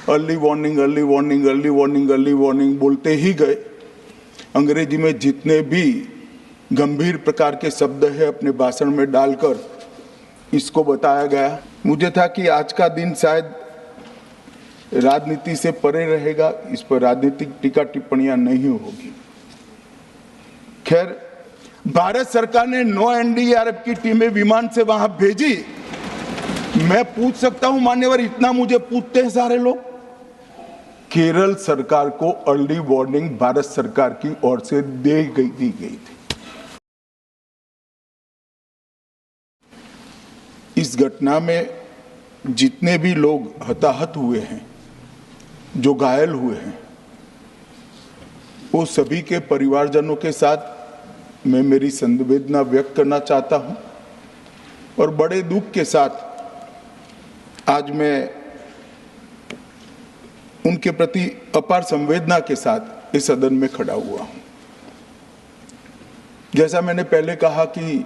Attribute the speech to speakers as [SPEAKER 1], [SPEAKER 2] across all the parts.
[SPEAKER 1] Early warning early warning early warning early warning बोलते ही गए। अंग्रेजी में जितने भी गंभीर प्रकार के शब्द है अपने भाषण में डालकर इसको बताया गया। मुझे था कि आज का दिन शायद राजनीति से परे रहेगा, इस पर राजनीतिक टीका टिप्पणियां नहीं होगी। खैर, भारत सरकार ने 9 एनडीआरएफ की टीमें विमान से वहां भेजी। मैं पूछ सकता हूं मान्यवर, इतना मुझे पूछते हैं सारे लोग। केरल सरकार को अर्ली वार्निंग भारत सरकार की ओर से दी गई थी। इस घटना में जितने भी लोग हताहत हुए हैं, जो घायल हुए हैं, वो सभी के परिवारजनों के साथ मैं मेरी संवेदना व्यक्त करना चाहता हूं और बड़े दुख के साथ आज मैं उनके प्रति अपार संवेदना के साथ इस सदन में खड़ा हुआ हूं। जैसा मैंने पहले कहा कि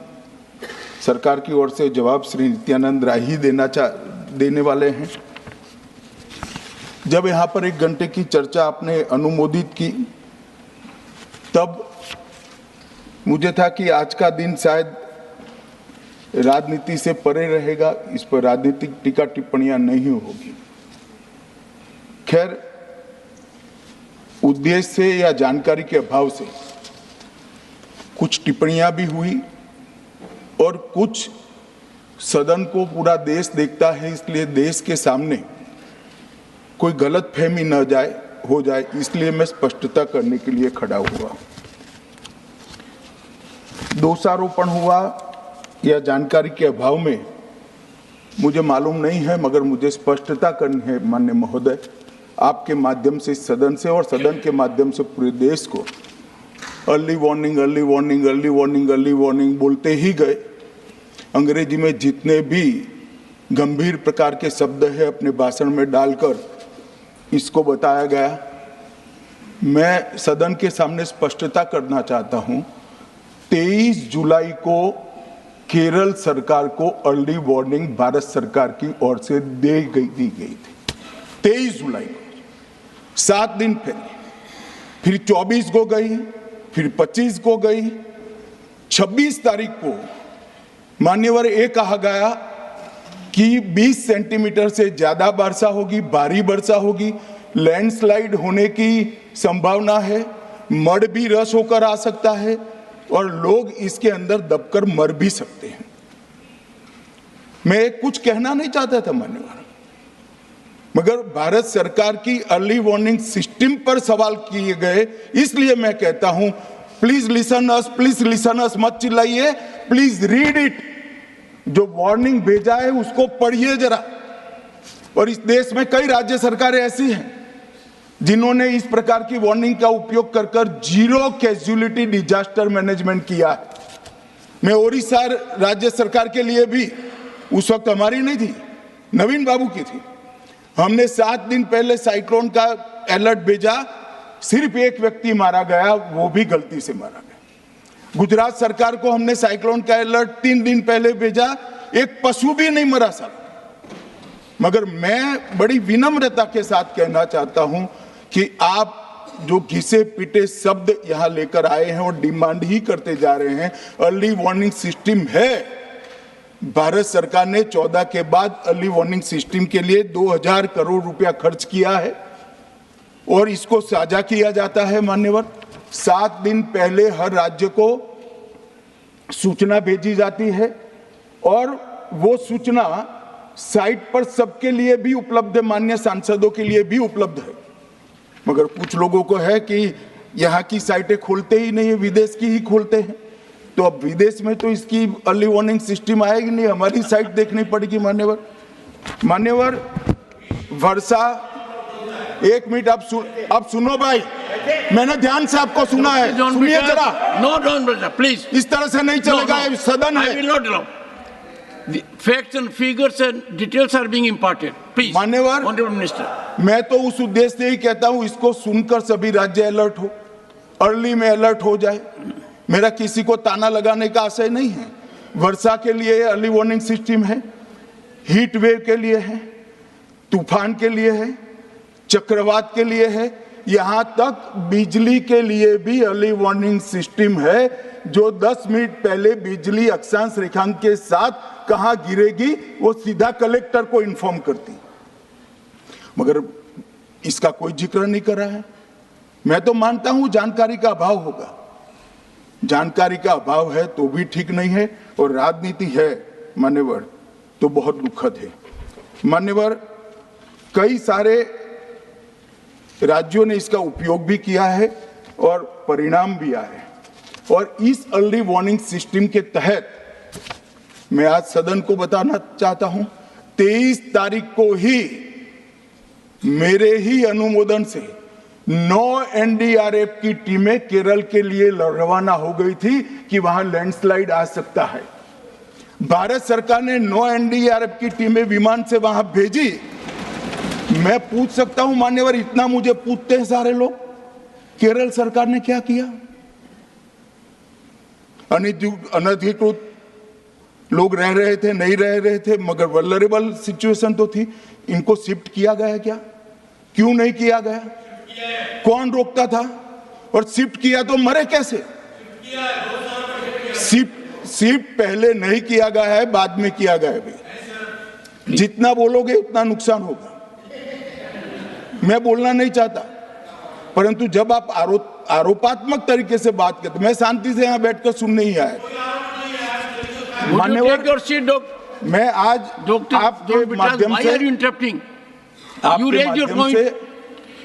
[SPEAKER 1] सरकार की ओर से जवाब श्री नित्यानंद राय ही देने वाले हैं। जब यहाँ पर 1 घंटे की चर्चा आपने अनुमोदित की, तब मुझे था कि आज का दिन शायद राजनीति से परे रहेगा, इस पर राजनीतिक टीका टिप्पणियां नहीं होगी। खैर, उद्देश्य से या जानकारी के अभाव से कुछ टिप्पणियां भी हुई और कुछ सदन को पूरा देश देखता है, इसलिए देश के सामने कोई गलतफहमी न हो जाए, इसलिए मैं स्पष्टता करने के लिए खड़ा हुआ। दोषारोपण हुआ या जानकारी के अभाव में मुझे मालूम नहीं है, मगर मुझे स्पष्टता करनी है माननीय महोदय, आपके माध्यम से, सदन से और सदन के माध्यम से पूरे देश को। Early warning early warning early warning early warning बोलते ही गए। अंग्रेजी में जितने भी गंभीर प्रकार के शब्द है अपने भाषण में डालकर इसको बताया गया। मैं सदन के सामने स्पष्टता करना चाहता हूं, 23 जुलाई को केरल सरकार को अर्ली वार्निंग भारत सरकार की ओर से दी गई थी। 23 जुलाई को, 7 दिन पहले, फिर 24 को गई, फिर 25 को गई, 26 तारीख को मान्यवर ये कहा गया कि 20 सेंटीमीटर से ज्यादा वर्षा होगी, भारी वर्षा होगी, लैंडस्लाइड होने की संभावना है, मड भी रस होकर आ सकता है और लोग इसके अंदर दबकर मर भी सकते हैं। मैं कुछ कहना नहीं चाहता था मान्यवर, मगर भारत सरकार की अर्ली वार्निंग सिस्टम पर सवाल किए गए, इसलिए मैं कहता हूं प्लीज लिसन अस, मत चिल्लाइए, प्लीज रीड इट। जो वार्निंग भेजा है उसको पढ़िए जरा। और इस देश में कई राज्य सरकारें ऐसी हैं जिन्होंने इस प्रकार की वार्निंग का उपयोग कर कर जीरो कैजुअलिटी डिजास्टर मैनेजमेंट किया है। मैं ओडिशा राज्य सरकार के लिए भी, उस वक्त हमारी नहीं थी, नवीन बाबू की थी, हमने 7 दिन पहले साइक्लोन का अलर्ट भेजा, सिर्फ 1 व्यक्ति मारा गया, वो भी गलती से मारा गया। गुजरात सरकार को हमने साइक्लोन का अलर्ट 3 दिन पहले भेजा, 1 पशु भी नहीं मरा साहब। मगर मैं बड़ी विनम्रता के साथ कहना चाहता हूं कि आप जो घिसे पिटे शब्द यहां लेकर आए हैं और डिमांड ही करते जा रहे हैं, अर्ली वार्निंग सिस्टम है। भारत सरकार ने 14 के बाद अर्ली वार्निंग सिस्टम के लिए 2000 करोड़ रुपया खर्च किया है और इसको साझा किया जाता है मान्यवर। 7 दिन पहले हर राज्य को सूचना भेजी जाती है और वो सूचना साइट पर सबके लिए भी उपलब्ध है, माननीय सांसदों के लिए भी उपलब्ध है। मगर कुछ लोगों को है कि यहाँ की साइटें खोलते ही नहीं है, विदेश की ही खोलते हैं। तो अब विदेश में तो इसकी अर्ली वार्निंग सिस्टम आएगी नहीं, हमारी साइट देखनी पड़ेगी मान्यवर। वर्षा, 1 मिनट अब सुनो भाई, मैंने ध्यान से आपको सुना है, सुनिए जरा।
[SPEAKER 2] नो प्लीज,
[SPEAKER 1] इस तरह से नहीं चलेगा, सदन है।
[SPEAKER 2] The facts and figures and details are being imparted. Please,
[SPEAKER 1] मान्यवर,
[SPEAKER 2] Honorable Minister.
[SPEAKER 1] मैं तो उस उद्देश्य से ही कहता हूं इसको सुनकर सभी राज्य अलर्ट हो, अर्ली में अलर्ट हो जाए। मेरा किसी को ताना लगाने का आशय नहीं है। वर्षा के लिए अर्ली वार्निंग सिस्टम है, हीट वेव के लिए है, तूफान के लिए है, चक्रवात के लिए है, यहां तक बिजली के लिए भी अर्ली वार्निंग सिस्टम है, जो 10 मिनट पहले बिजली अक्षांश रेखांक के साथ कहां गिरेगी वो सीधा कलेक्टर को इन्फॉर्म करती, मगर इसका कोई जिक्र नहीं कर रहा है। मैं तो मानता हूं जानकारी का अभाव होगा, जानकारी का अभाव है तो भी ठीक नहीं है, और राजनीति है मान्यवर तो बहुत दुखद है। मान्यवर, कई सारे राज्यों ने इसका उपयोग भी किया है और परिणाम भी आए, और इस अर्ली वार्निंग सिस्टम के तहत मैं आज सदन को बताना चाहता हूं, 23 तारीख को ही मेरे ही अनुमोदन से 9 एनडीआरएफ की टीमें केरल के लिए रवाना हो गई थी कि वहां लैंडस्लाइड आ सकता है। भारत सरकार ने 9 एनडीआरएफ की टीमें विमान से वहां भेजी। मैं पूछ सकता हूं मान्यवर, इतना मुझे पूछते हैं सारे लोग, केरल सरकार ने क्या किया? अनधिकृत लोग रह रहे थे, नहीं रह रहे थे, मगर वल्नरेबल सिचुएशन तो थी। इनको शिफ्ट किया गया क्या? क्यों नहीं किया गया? कौन रोकता था? और शिफ्ट किया तो मरे कैसे? शिफ्ट पहले नहीं किया गया है, बाद में किया गया है। जितना बोलोगे उतना नुकसान होगा। मैं बोलना नहीं चाहता, परंतु जब आप आरोपात्मक तरीके से बात करते, मैं शांति से यहां बैठकर सुनने ही आया। मान्यवर, मैं आज आपके माध्यम से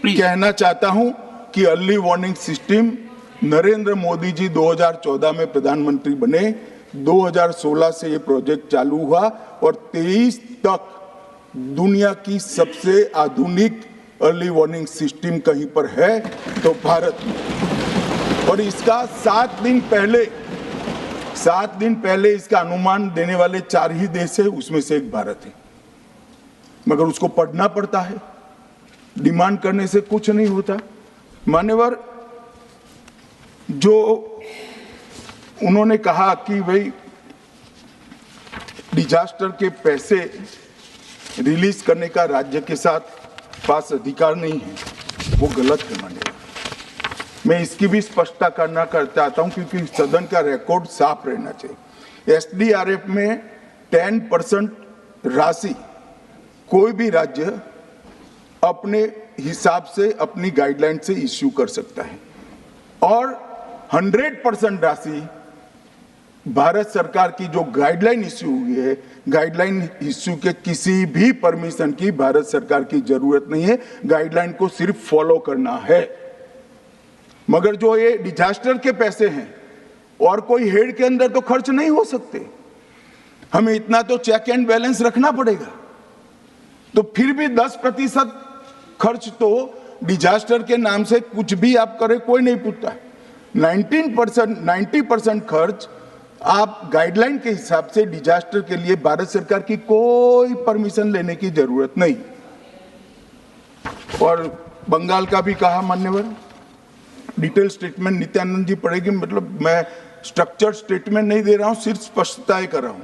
[SPEAKER 1] कहना चाहता हूं कि early warning system Narendra Modi ji 2014 में प्रधानमंत्री बने, 2016 से ये प्रोजेक्ट चालू हुआ और 23 तक दुनिया की सबसे आधुनिक अर्ली वार्निंग सिस्टम कहीं पर है तो भारत में। और इसका 7 दिन पहले इसका अनुमान देने वाले 4 ही देश है, उसमें से एक भारत है। मगर उसको पढ़ना पड़ता है, डिमांड करने से कुछ नहीं होता। मान्यवर, जो उन्होंने कहा कि भाई डिजास्टर के पैसे रिलीज करने का राज्य के साथ पास अधिकार नहीं है, वो गलत है। मान्यवर, मैं इसकी भी स्पष्टता करना चाहता हूं क्योंकि सदन का रिकॉर्ड साफ रहना चाहिए। एसडीआरएफ में 10% राशि कोई भी राज्य अपने हिसाब से, अपनी गाइडलाइन से इश्यू कर सकता है, और 100% राशि भारत सरकार की जो गाइडलाइन इश्यू हुई है, गाइडलाइन इश्यू के किसी भी परमिशन की भारत सरकार की जरूरत नहीं है, गाइडलाइन को सिर्फ फॉलो करना है। मगर जो ये डिजास्टर के पैसे हैं और कोई हेड के अंदर तो खर्च नहीं हो सकते, हमें इतना तो चेक एंड बैलेंस रखना पड़ेगा। तो फिर भी 10% खर्च तो डिजास्टर के नाम से कुछ भी आप करें कोई नहीं पूछता है। 90% खर्च आप गाइडलाइन के हिसाब से डिजास्टर के लिए भारत सरकार की कोई परमिशन लेने की जरूरत नहीं। और बंगाल का भी कहा मान्यवर, डिटेल स्टेटमेंट नित्यानंद जी पढ़ेगी, मतलब मैं स्ट्रक्चर स्टेटमेंट नहीं दे रहा हूं, सिर्फ स्पष्टताएं कर रहा हूं।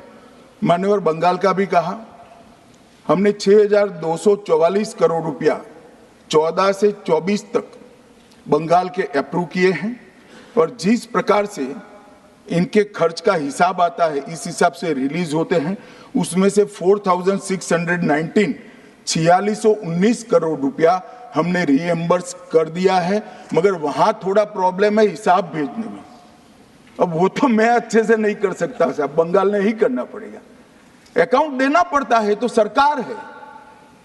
[SPEAKER 1] मान्यवर, बंगाल का भी कहा, हमने 6,244 करोड़ रुपया 14 से 24 तक बंगाल के अप्रूव किए हैं, और जिस प्रकार से इनके खर्च का हिसाब आता है इस हिसाब से रिलीज होते हैं, उसमें से 4619 करोड़ रुपया हमने रीएम्बर्स कर दिया है। मगर वहां थोड़ा प्रॉब्लम है हिसाब भेजने में, अब वो तो मैं अच्छे से नहीं कर सकता साहब, बंगाल ने ही करना पड़ेगा। अकाउंट देना पड़ता है तो सरकार है,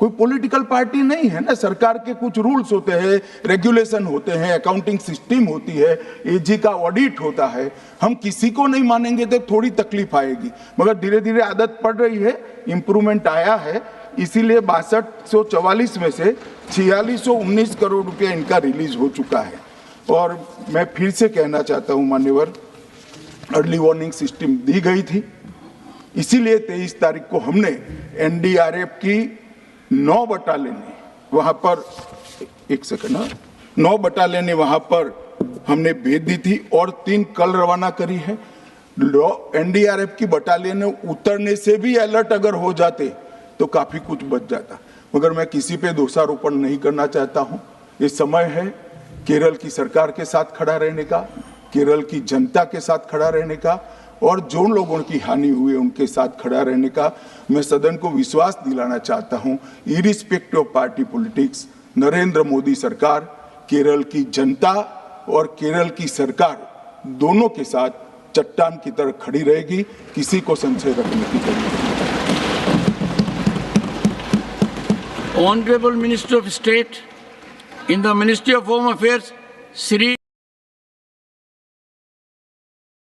[SPEAKER 1] कोई पॉलिटिकल पार्टी नहीं है ना। सरकार के कुछ रूल्स होते हैं, रेगुलेशन होते हैं, अकाउंटिंग सिस्टम होती है, एजी का ऑडिट होता है। हम किसी को नहीं मानेंगे तो थोड़ी तकलीफ आएगी, मगर धीरे धीरे आदत पड़ रही है, इंप्रूवमेंट आया है। इसीलिए 6244 में से 4619 करोड़ रुपया इनका रिलीज हो चुका है। और मैं फिर से कहना चाहता हूं मान्यवर, अर्ली वार्निंग सिस्टम दी गई थी, इसीलिए 23 तारीख को हमने एनडीआरएफ की 9 बटालियन वहां पर, 9 बटालियन वहां पर हमने भेज दी थी और 3 कल रवाना करी है। एनडीआरएफ की बटालियन उतरने से भी अलर्ट अगर हो जाते तो काफी कुछ बच जाता। मगर मैं किसी पे दोषारोपण नहीं करना चाहता हूं। ये समय है केरल की सरकार के साथ खड़ा रहने का, केरल की जनता के साथ खड़ा रहने का और जो लोगों की हानि हुई है उनके साथ खड़ा रहने का। मैं सदन को विश्वास दिलाना चाहता हूं, irrespective of party politics, Narendra Modi सरकार केरल की जनता और केरल की सरकार दोनों के साथ चट्टान की तरह खड़ी रहेगी। किसी को संशय रखने की जरूरत नहीं।
[SPEAKER 2] Honorable Minister of State in the Ministry of Home Affairs, Sri